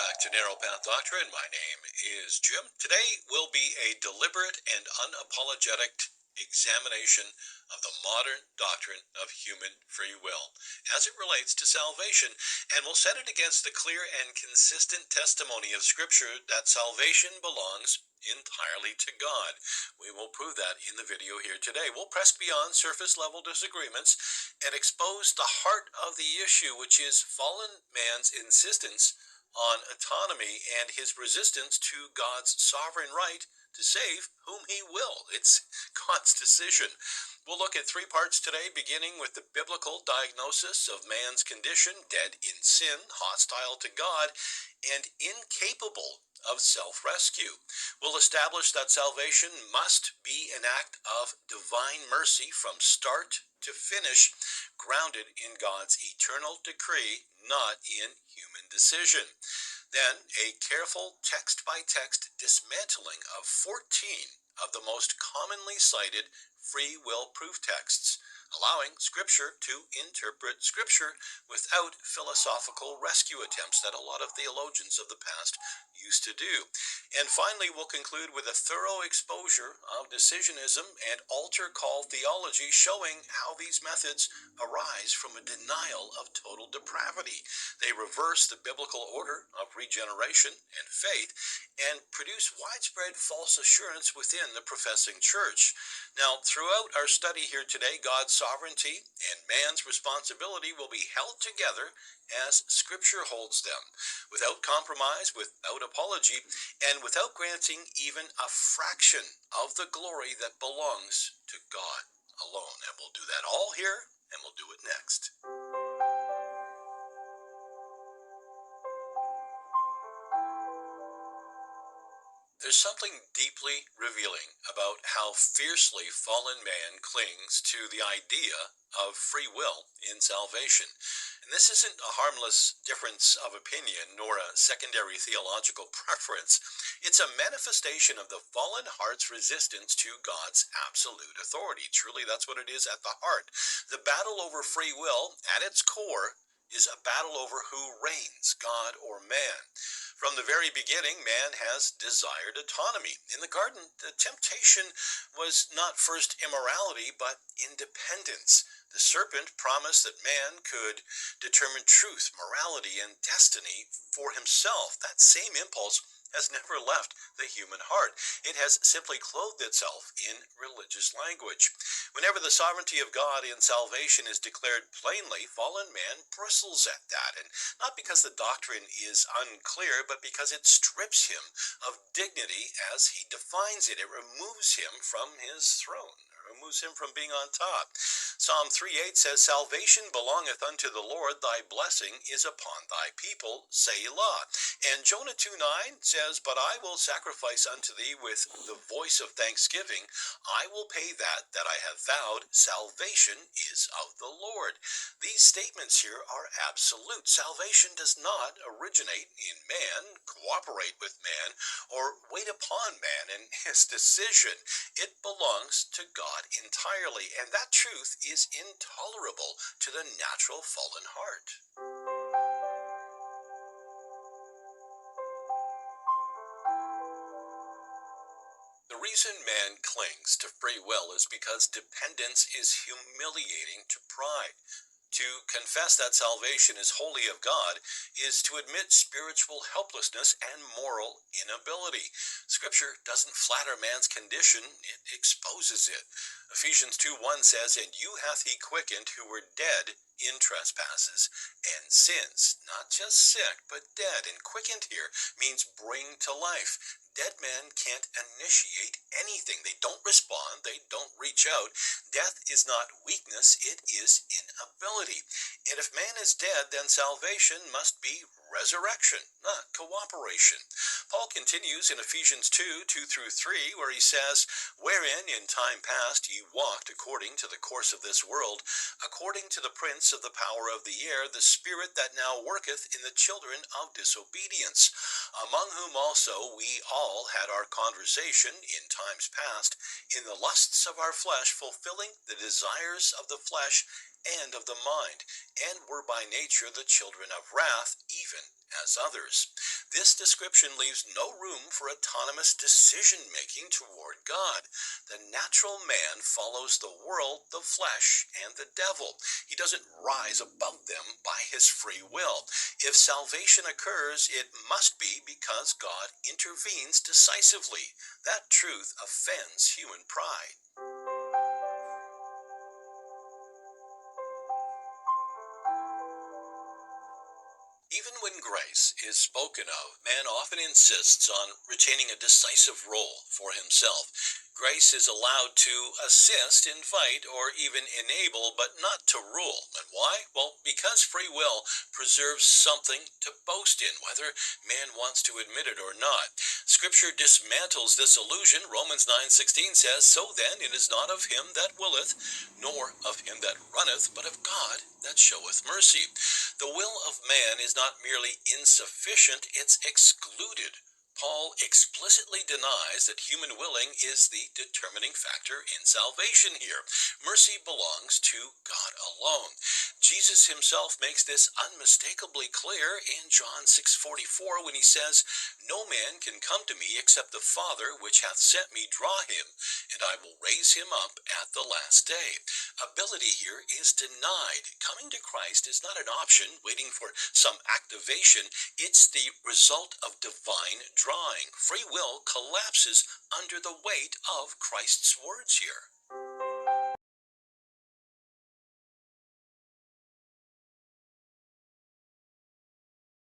back to Narrow Path Doctrine. My name is Jim. Today will be a deliberate and unapologetic examination of the modern doctrine of human free will as it relates to salvation, and we'll set it against the clear and consistent testimony of Scripture that salvation belongs entirely to God. We will prove that in the video here today. We'll press beyond surface level disagreements and expose the heart of the issue, which is fallen man's insistence on autonomy and his resistance to God's sovereign right to save whom he will. It's God's decision. We'll look at three parts today, beginning with the biblical diagnosis of man's condition: dead in sin, hostile to God, and incapable of self-rescue. We'll establish that salvation must be an act of divine mercy from start to finish, grounded in God's eternal decree, not in human decision. Then, a careful text-by-text dismantling of 14 of the most commonly cited free will proof texts, allowing Scripture to interpret Scripture without philosophical rescue attempts that a lot of theologians of the past used to do. And finally, we'll conclude with a thorough exposure of decisionism and altar call theology, showing how these methods arise from a denial of total depravity. They reverse the biblical order of regeneration and faith and produce widespread false assurance within the professing church. Now, throughout our study here today, God's sovereignty and man's responsibility will be held together as Scripture holds them, without compromise, without apology, and without granting even a fraction of the glory that belongs to God alone. And we'll do that all here, and we'll do it next. There's something deeply revealing about how fiercely fallen man clings to the idea of free will in salvation. And this isn't a harmless difference of opinion nor a secondary theological preference. It's a manifestation of the fallen heart's resistance to God's absolute authority. Truly, that's what it is at the heart. The battle over free will, at its core, is a battle over who reigns, God or man. From the very beginning, man has desired autonomy. In the garden, the temptation was not first immorality, but independence. The serpent promised that man could determine truth, morality, and destiny for himself. That same impulse has never left the human heart. It has simply clothed itself in religious language. Whenever the sovereignty of God in salvation is declared plainly, fallen man bristles at that, and not because the doctrine is unclear, but because it strips him of dignity as he defines it. It removes him from his throne, removes him from being on top. Psalm 3:8 says, "Salvation belongeth unto the Lord, thy blessing is upon thy people, Selah." And Jonah 2:9 says, "But I will sacrifice unto thee with the voice of thanksgiving. I will pay that I have vowed. Salvation is of the Lord." These statements here are absolute. Salvation does not originate in man, cooperate with man, or wait upon man in his decision. It belongs to God entirely, and that truth is intolerable to the natural fallen heart. The reason man clings to free will is because dependence is humiliating to pride. To confess that salvation is wholly of God is to admit spiritual helplessness and moral inability. Scripture doesn't flatter man's condition, it exposes it. Ephesians 2:1 says, "And you hath he quickened who were dead in trespasses and sins." Not just sick, but dead. And quickened here means bring to life. Dead men can't initiate anything. They don't respond. They don't reach out. Death is not weakness. It is inability. And if man is dead, then salvation must be resurrection, not cooperation. Paul continues in Ephesians 2:2-3, where he says, "Wherein in time past ye walked according to the course of this world, according to the prince of the power of the air, the spirit that now worketh in the children of disobedience, among whom also we all had our conversation in times past, in the lusts of our flesh, fulfilling the desires of the flesh and of the mind, and were by nature the children of wrath, even as others. This description leaves no room for autonomous decision-making toward God. The natural man follows the world, the flesh, and the devil. He doesn't rise above them by his free will. If salvation occurs, it must be because God intervenes decisively. That truth offends human pride. Even when grace is spoken of, man often insists on retaining a decisive role for himself. Grace is allowed to assist, invite, or even enable, but not to rule. And why? Well, because free will preserves something to boast in, whether man wants to admit it or not. Scripture dismantles this illusion. Romans 9:16 says, "So then it is not of him that willeth, nor of him that runneth, but of God that showeth mercy." The will of man is not merely insufficient, it's excluded. Paul explicitly denies that human willing is the determining factor in salvation here. Mercy belongs to God alone. Jesus himself makes this unmistakably clear in John 6:44 when he says, "No man can come to me except the Father which hath sent me draw him, and I will raise him up at the last day." Ability here is denied. Coming to Christ is not an option waiting for some activation. It's the result of divine drawing. Free will collapses under the weight of Christ's words here.